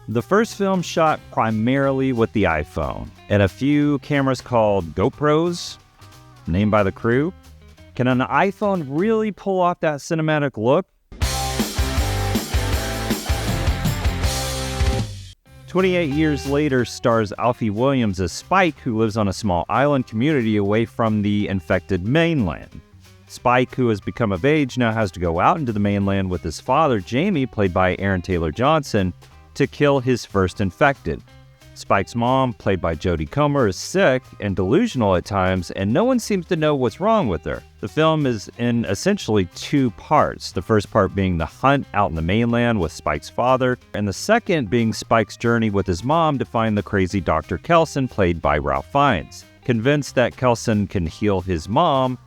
The first film shot primarily with the iPhone and a few cameras called GoPros, named by the crew. Can an iPhone really pull off that cinematic look? 28 years later stars Alfie Williams as Spike, who lives on a small island community away from the infected mainland. Spike, who has become of age, now has to go out into the mainland with his father, Jamie, played by Aaron Taylor Johnson, to kill his first infected. Spike's mom, played by Jodie Comer, is sick and delusional at times, and no one seems to know what's wrong with her. The film is in essentially two parts, the first part being the hunt out in the mainland with Spike's father, and the second being Spike's journey with his mom to find the crazy Dr. Kelson, played by Ralph Fiennes. Convinced that Kelson can heal his mom,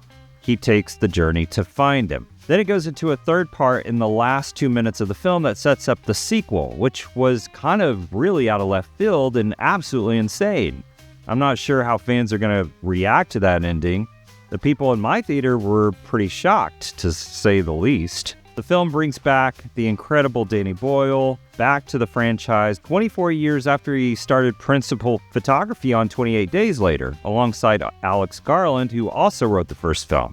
he takes the journey to find him. Then it goes into a third part in the last 2 minutes of the film that sets up the sequel, which was kind of really out of left field and absolutely insane. I'm not sure how fans are going to react to that ending. The people in my theater were pretty shocked, to say the least. The film brings back the incredible Danny Boyle back to the franchise 24 years after he started principal photography on 28 Days Later, alongside Alex Garland, who also wrote the first film,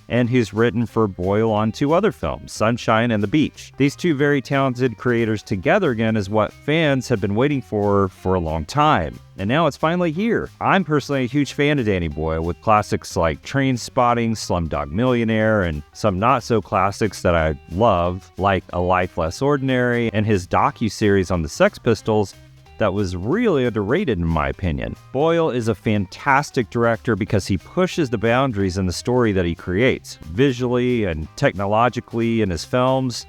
and who's written for Boyle on two other films, Sunshine and The Beach. These two very talented creators together again is what fans have been waiting for a long time. And now it's finally here. I'm personally a huge fan of Danny Boyle, with classics like Trainspotting, Slumdog Millionaire, and some not-so-classics that I love, like A Life Less Ordinary and his docuseries on the Sex Pistols, that was really underrated in my opinion. Boyle is a fantastic director because he pushes the boundaries in the story that he creates, visually and technologically in his films.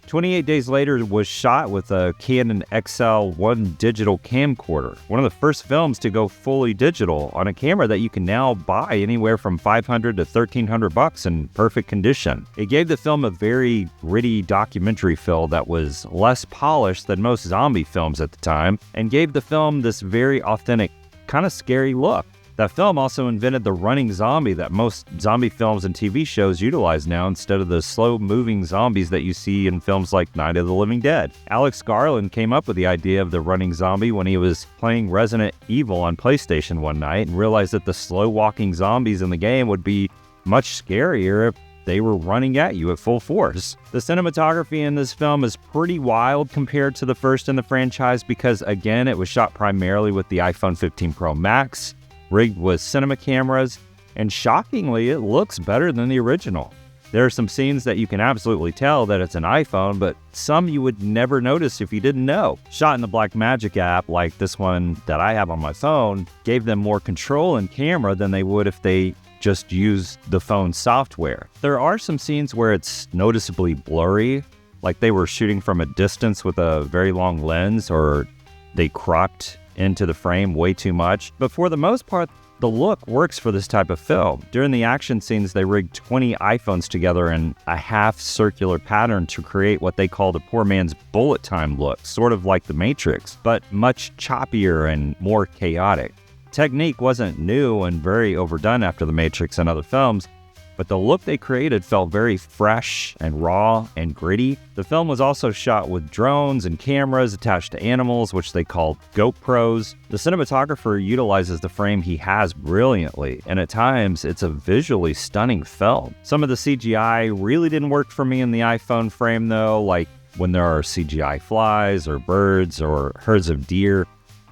28 Days Later was shot with a Canon XL1 digital camcorder, one of the first films to go fully digital on a camera that you can now buy anywhere from $500 to $1,300 in perfect condition. It gave the film a very gritty documentary feel that was less polished than most zombie films at the time, and gave the film this very authentic, kind of scary look. That film also invented the running zombie that most zombie films and TV shows utilize now, instead of the slow-moving zombies that you see in films like Night of the Living Dead. Alex Garland came up with the idea of the running zombie when he was playing Resident Evil on PlayStation one night and realized that the slow-walking zombies in the game would be much scarier if they were running at you at full force. The cinematography in this film is pretty wild compared to the first in the franchise because, again, it was shot primarily with the iPhone 15 Pro Max, rigged with cinema cameras, and shockingly, it looks better than the original. There are some scenes that you can absolutely tell that it's an iPhone, but some you would never notice if you didn't know. Shot in the Blackmagic app, like this one that I have on my phone, gave them more control in camera than they would if they just used the phone software. There are some scenes where it's noticeably blurry, like they were shooting from a distance with a very long lens, or they cropped into the frame way too much, but for the most part, the look works for this type of film. During the action scenes, they rigged 20 iPhones together in a half-circular pattern to create what they called a poor man's bullet time look, sort of like The Matrix, but much choppier and more chaotic. Technique wasn't new and very overdone after The Matrix and other films, but the look they created felt very fresh and raw and gritty. The film was also shot with drones and cameras attached to animals, which they called GoPros. The cinematographer utilizes the frame he has brilliantly, and at times it's a visually stunning film. Some of the CGI really didn't work for me in the iPhone frame though, like when there are CGI flies or birds or herds of deer.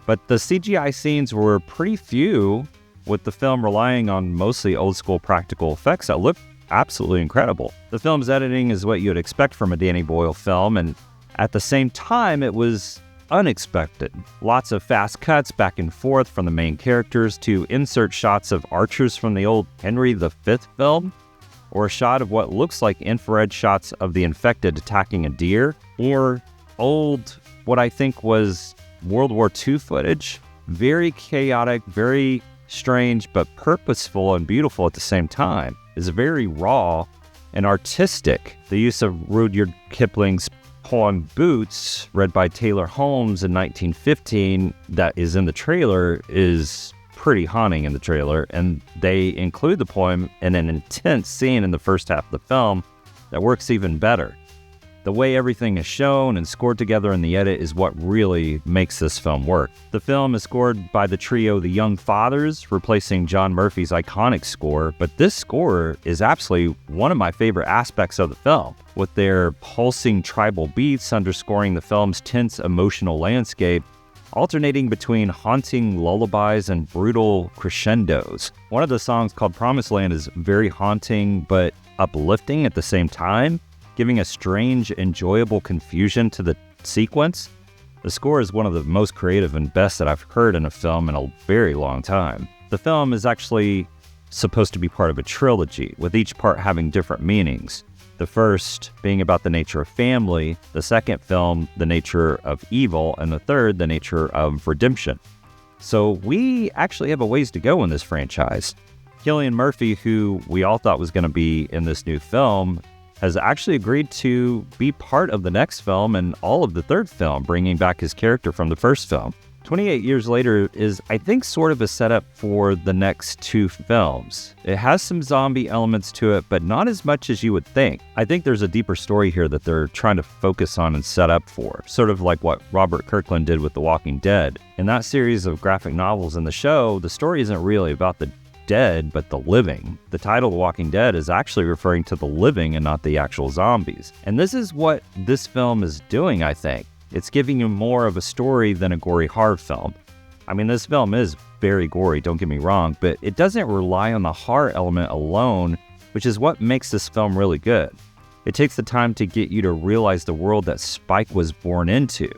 But the CGI scenes were pretty few, with the film relying on mostly old-school practical effects that look absolutely incredible. The film's editing is what you'd expect from a Danny Boyle film, and at the same time, it was unexpected. Lots of fast cuts back and forth from the main characters to insert shots of archers from the old Henry V film, or a shot of what looks like infrared shots of the infected attacking a deer, or old, what I think was World War II footage. Very chaotic, very strange, but purposeful and beautiful at the same time. Is very raw and artistic. The use of Rudyard Kipling's poem Boots, read by Taylor Holmes in 1915, that is in the trailer, is pretty haunting in the trailer, and they include the poem in an intense scene in the first half of the film that works even better. The way everything is shown and scored together in the edit is what really makes this film work. The film is scored by the trio The Young Fathers, replacing John Murphy's iconic score, but this score is absolutely one of my favorite aspects of the film, with their pulsing tribal beats underscoring the film's tense emotional landscape, alternating between haunting lullabies and brutal crescendos. One of the songs, called Promised Land, is very haunting but uplifting at the same time, giving a strange, enjoyable confusion to the sequence. The score is one of the most creative and best that I've heard in a film in a very long time. The film is actually supposed to be part of a trilogy, with each part having different meanings. The first being about the nature of family, the second film, the nature of evil, and the third, the nature of redemption. So we actually have a ways to go in this franchise. Cillian Murphy, who we all thought was going to be in this new film, has actually agreed to be part of the next film and all of the third film, bringing back his character from the first film. 28 years later is, I think, sort of a setup for the next two films. It has some zombie elements to it, but not as much as you would think. I think there's a deeper story here that they're trying to focus on and set up for, sort of like what Robert Kirkland did with The Walking Dead. In that series of graphic novels and the show, the story isn't really about the dead, but the living. The title The Walking Dead is actually referring to the living and not the actual zombies. And this is what this film is doing, I think. It's giving you more of a story than a gory horror film. I mean, this film is very gory, don't get me wrong, but it doesn't rely on the horror element alone, which is what makes this film really good. It takes the time to get you to realize the world that Spike was born into,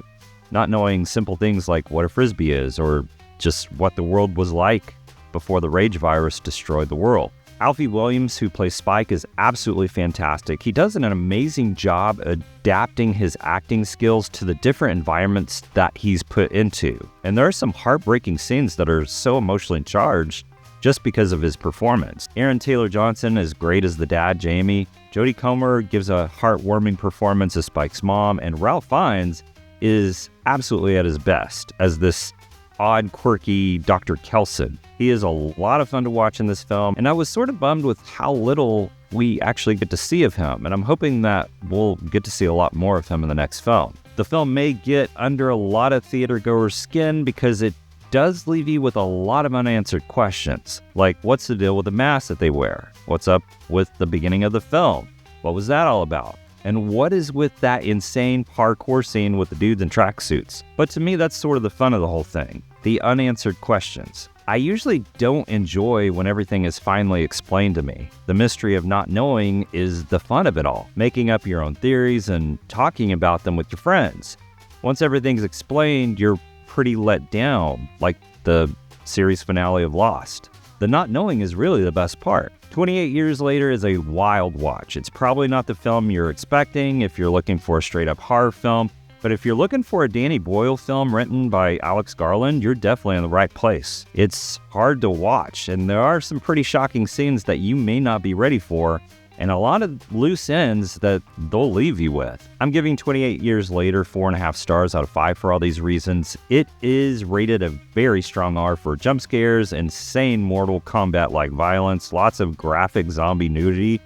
not knowing simple things like what a frisbee is, or just what the world was like before the rage virus destroyed the world. Alfie Williams, who plays Spike, is absolutely fantastic. He does an amazing job adapting his acting skills to the different environments that he's put into. And there are some heartbreaking scenes that are so emotionally charged just because of his performance. Aaron Taylor-Johnson is great as the dad, Jamie. Jodie Comer gives a heartwarming performance as Spike's mom, and Ralph Fiennes is absolutely at his best as this odd, quirky Dr. Kelson. He is a lot of fun to watch in this film, and I was sort of bummed with how little we actually get to see of him, and I'm hoping that we'll get to see a lot more of him in the next film. The film may get under a lot of theatergoers' skin because it does leave you with a lot of unanswered questions, like what's the deal with the mask that they wear? What's up with the beginning of the film? What was that all about? And what is with that insane parkour scene with the dudes in tracksuits? But to me, that's sort of the fun of the whole thing, the unanswered questions. I usually don't enjoy when everything is finally explained to me. The mystery of not knowing is the fun of it all, making up your own theories and talking about them with your friends. Once everything's explained, you're pretty let down, like the series finale of Lost. The not knowing is really the best part. 28 years later is a wild watch. It's probably not the film you're expecting if you're looking for a straight-up horror film, but if you're looking for a Danny Boyle film written by Alex Garland, you're definitely in the right place. It's hard to watch, and there are some pretty shocking scenes that you may not be ready for, and a lot of loose ends that they'll leave you with. I'm giving 28 Years Later 4.5 stars out of 5 for all these reasons. It is rated a very strong R for jump scares, insane Mortal Kombat-like violence, lots of graphic zombie nudity.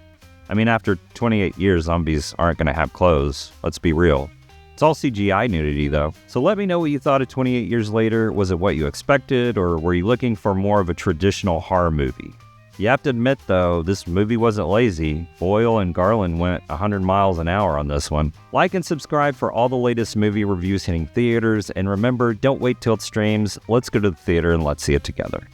I mean, after 28 years, zombies aren't going to have clothes. Let's be real. It's all CGI nudity, though. So let me know what you thought of 28 Years Later. Was it what you expected, or were you looking for more of a traditional horror movie? You have to admit, though, this movie wasn't lazy. Boyle and Garland went 100 miles an hour on this one. Like and subscribe for all the latest movie reviews hitting theaters, and remember, don't wait till it streams. Let's go to the theater and let's see it together.